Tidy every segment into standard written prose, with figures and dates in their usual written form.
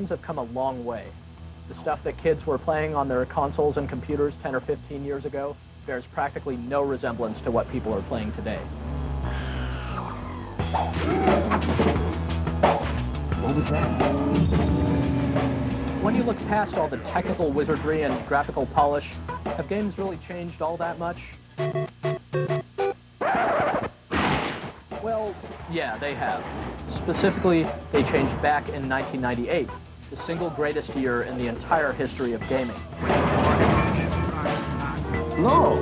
games have come a long way. The stuff that kids were playing on their consoles and computers 10 or 15 years ago bears practically no resemblance to what people are playing today. What was that? When you look past all the technical wizardry and graphical polish, have games really changed all that much? Well, yeah, they have. Specifically, they changed back in 1998, the single greatest year in the entire history of gaming. No.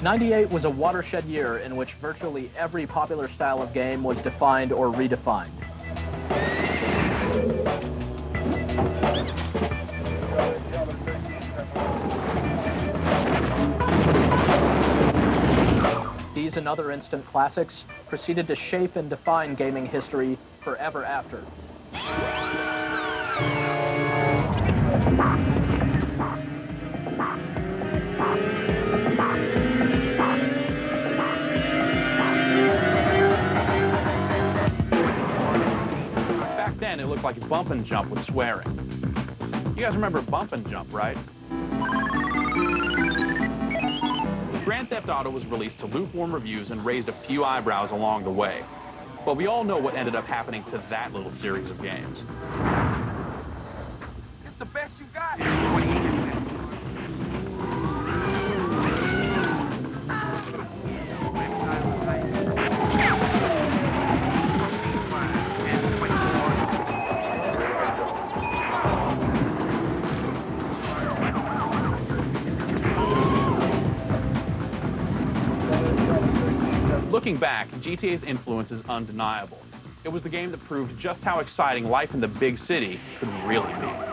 98 was a watershed year in which virtually every popular style of game was defined or redefined. These and other instant classics proceeded to shape and define gaming history forever after. Back then, it looked like bump and jump with swearing. You guys remember bump and jump, right? Grand Theft Auto was released to lukewarm reviews and raised a few eyebrows along the way. But we all know what ended up happening to that little series of games. It's the best you got. Looking back, GTA's influence is undeniable. It was the game that proved just how exciting life in the big city could really be.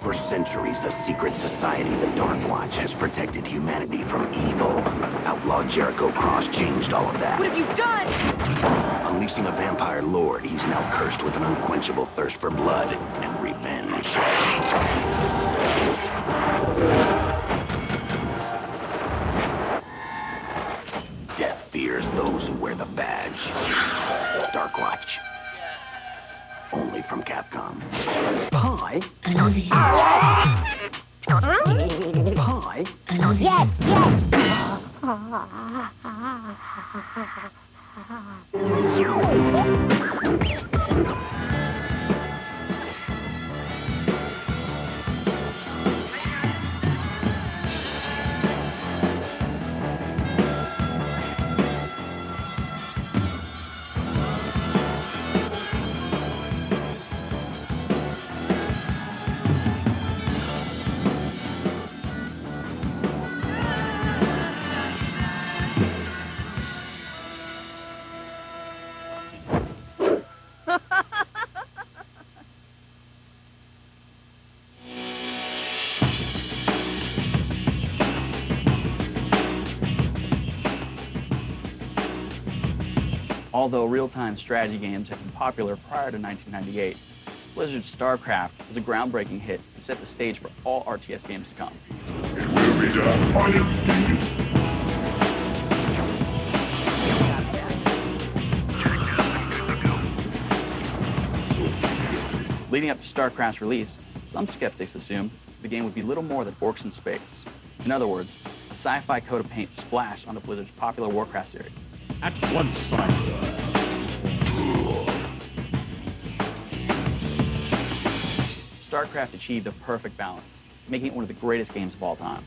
For centuries, a secret society, the Dark Watch, has protected humanity from evil. Outlaw Jericho Cross changed all of that. What have you done? Unleashing a vampire lord, he's now cursed with an unquenchable thirst for blood and revenge. Death fears those who wear the badge. Dark Watch. Only from Capcom. Pie? Pie? Pie? Yes, yes. Although real-time strategy games had been popular prior to 1998, Blizzard's StarCraft was a groundbreaking hit and set the stage for all RTS games to come. It will be done on its feet. Leading up to StarCraft's release, some skeptics assumed the game would be little more than orcs in space. In other words, a sci-fi coat of paint splashed onto Blizzard's popular Warcraft series. At once, sire. StarCraft achieved a perfect balance, making it one of the greatest games of all time.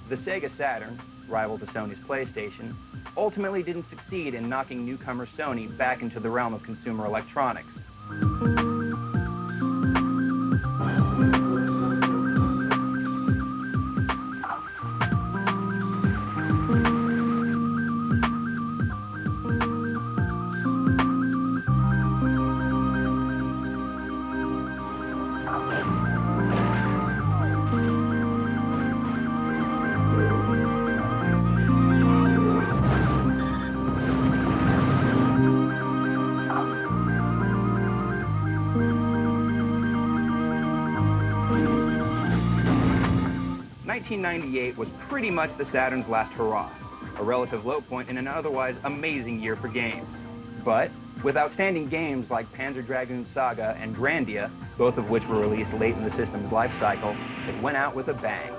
The Sega Saturn, rival to Sony's PlayStation, ultimately didn't succeed in knocking newcomer Sony back into the realm of consumer electronics. 1998 was pretty much the Saturn's last hurrah, a relative low point in an otherwise amazing year for games. But with outstanding games like Panzer Dragoon Saga and Grandia, both of which were released late in the system's life cycle, it went out with a bang.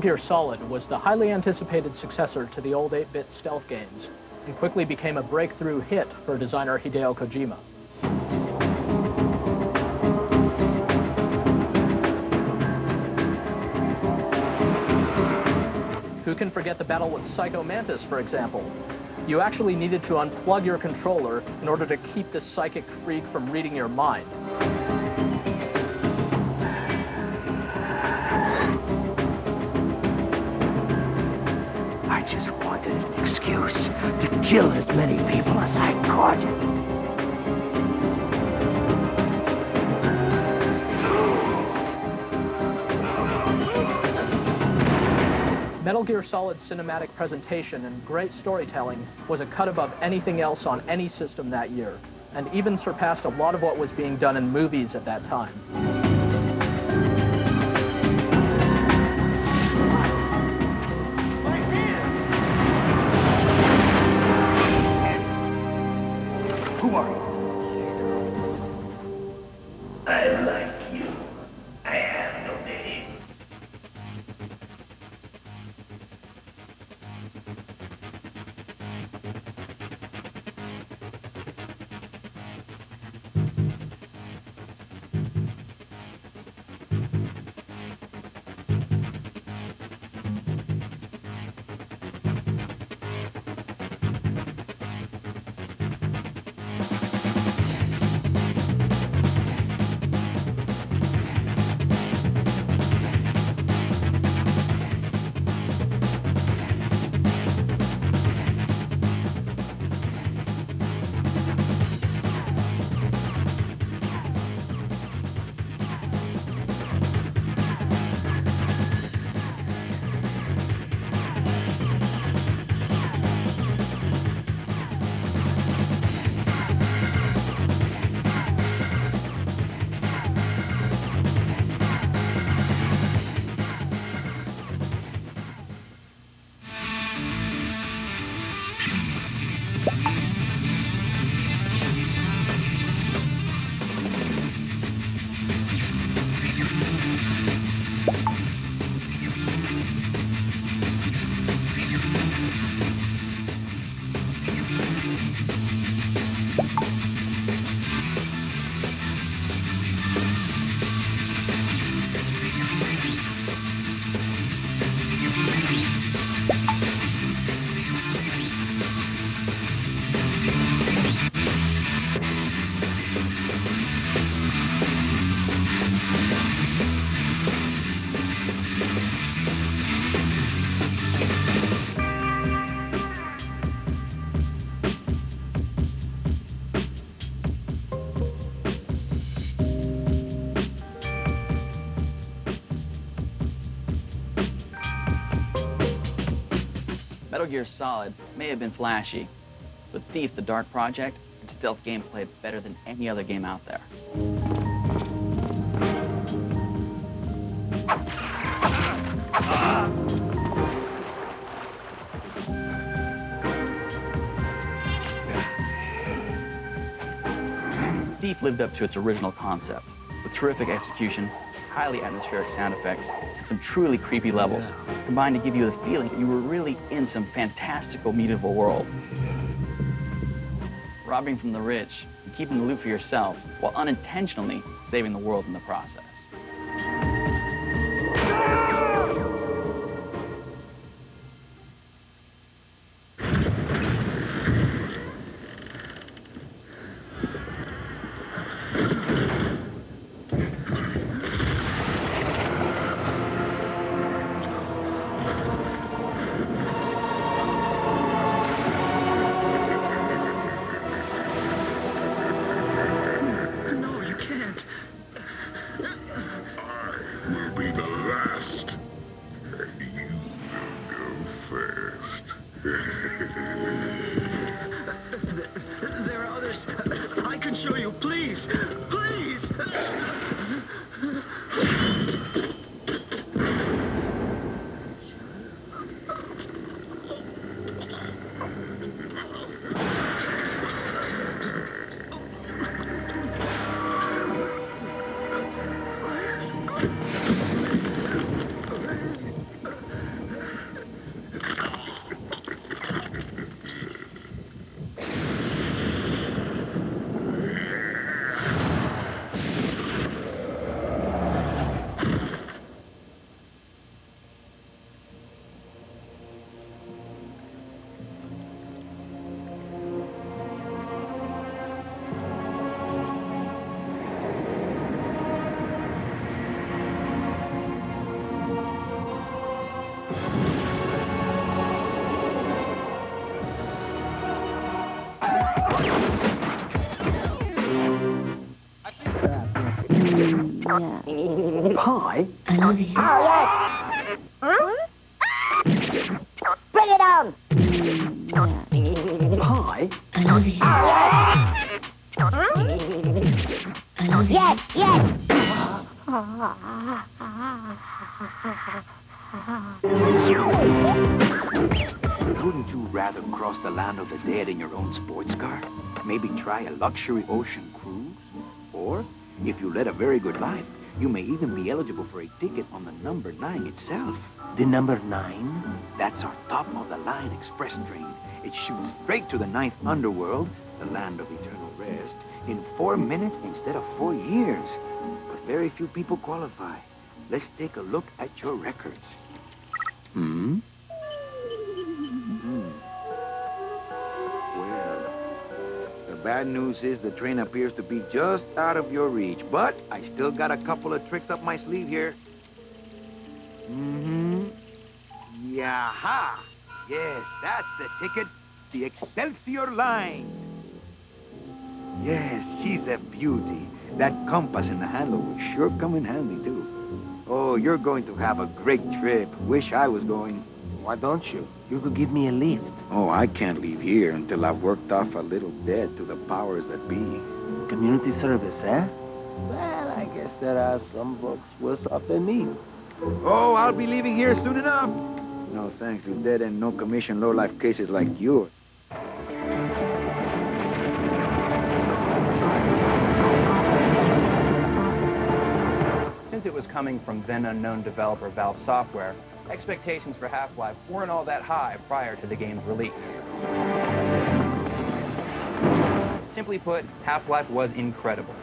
Gear Solid was the highly anticipated successor to the old 8-bit stealth games, and quickly became a breakthrough hit for designer Hideo Kojima. Who can forget the battle with Psycho Mantis, for example? You actually needed to unplug your controller in order to keep this psychic freak from reading your mind. I just wanted an excuse to kill as many people as I could. Metal Gear Solid's cinematic presentation and great storytelling was a cut above anything else on any system that year, and even surpassed a lot of what was being done in movies at that time. Who are you? I like you. I have no name. Metal Gear Solid may have been flashy, but Thief, the Dark Project, and stealth gameplay better than any other game out there. Thief lived up to its original concept, with terrific execution, highly atmospheric sound effects, and some truly creepy levels, combined to give you the feeling that you were really in some fantastical medieval world. Robbing from the rich and keeping the loot for yourself, while unintentionally saving the world in the process. Pie? Oh, yes. Huh? Bring it on. Pie? Oh, yes. Huh? Yes, yes. Wouldn't you rather cross the land of the dead in your own sports car? Maybe try a luxury ocean cruise? Or, if you led a very good life, you may even be eligible for a ticket on the number 9 itself. The number 9? That's our top-of-the-line express train. It shoots straight to the 9th underworld, the land of eternal rest, in 4 minutes instead of 4 years. But very few people qualify. Let's take a look at your records. Well, the bad news is the train appears to be just out of your reach, but I still got a couple of tricks up my sleeve here. Yaha! Yes, that's the ticket. The Excelsior line. Yes, she's a beauty. That compass in the handle will sure come in handy, too. Oh, you're going to have a great trip. Wish I was going. Why don't you? You could give me a lift. Oh, I can't leave here until I've worked off a little debt to the powers that be. Community service, eh? Well, I guess there are some folks worse off than me. Oh, I'll be leaving here soon enough. No thanks to dead and no commission low-life cases like yours. Since it was coming from then-unknown developer Valve Software, expectations for Half-Life weren't all that high prior to the game's release. Simply put, Half-Life was incredible.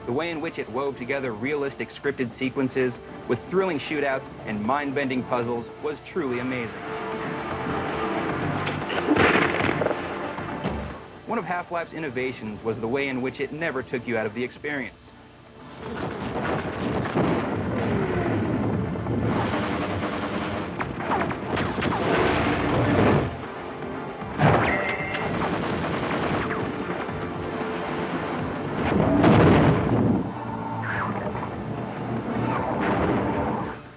The way in which it wove together realistic scripted sequences with thrilling shootouts and mind-bending puzzles was truly amazing. One of Half-Life's innovations was the way in which it never took you out of the experience.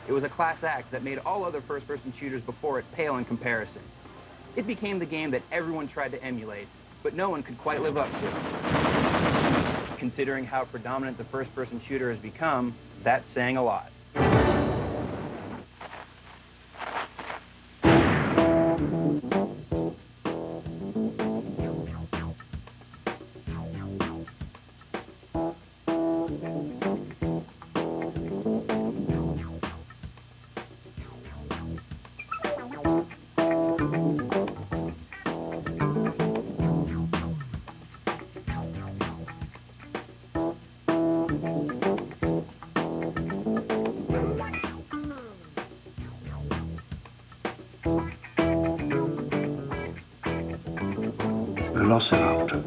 It was a class act that made all other first-person shooters before it pale in comparison. It became the game that everyone tried to emulate, but no one could quite live up to. Considering how predominant the first-person shooter has become, that's saying a lot. Velociraptor.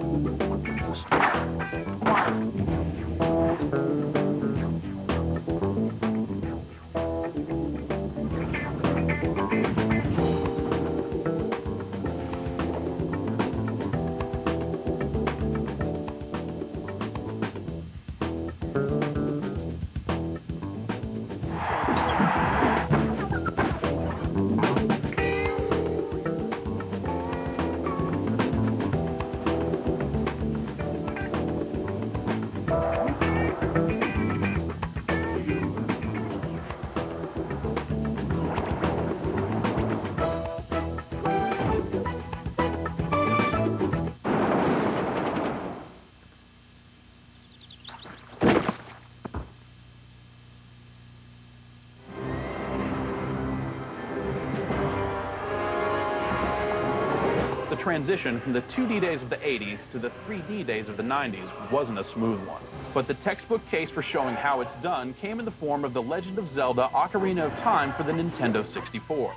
The transition from the 2D days of the 80s to the 3D days of the 90s wasn't a smooth one. But the textbook case for showing how it's done came in the form of The Legend of Zelda: Ocarina of Time for the Nintendo 64.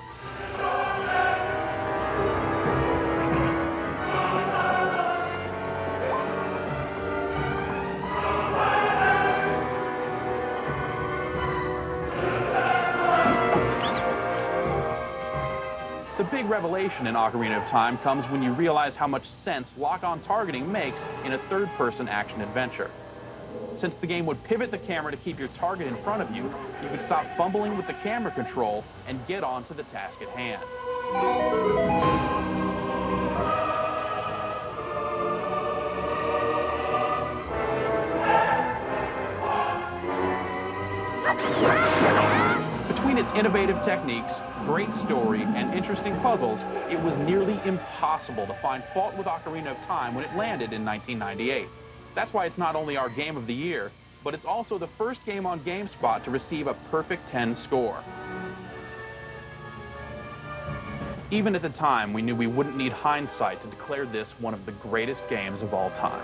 The big revelation in Ocarina of Time comes when you realize how much sense lock-on targeting makes in a third-person action adventure. Since the game would pivot the camera to keep your target in front of you, you could stop fumbling with the camera control and get on to the task at hand. Between its innovative techniques, great story, and interesting puzzles, it was nearly impossible to find fault with Ocarina of Time when it landed in 1998. That's why it's not only our game of the year, but it's also the first game on GameSpot to receive a perfect 10 score. Even at the time, we knew we wouldn't need hindsight to declare this one of the greatest games of all time.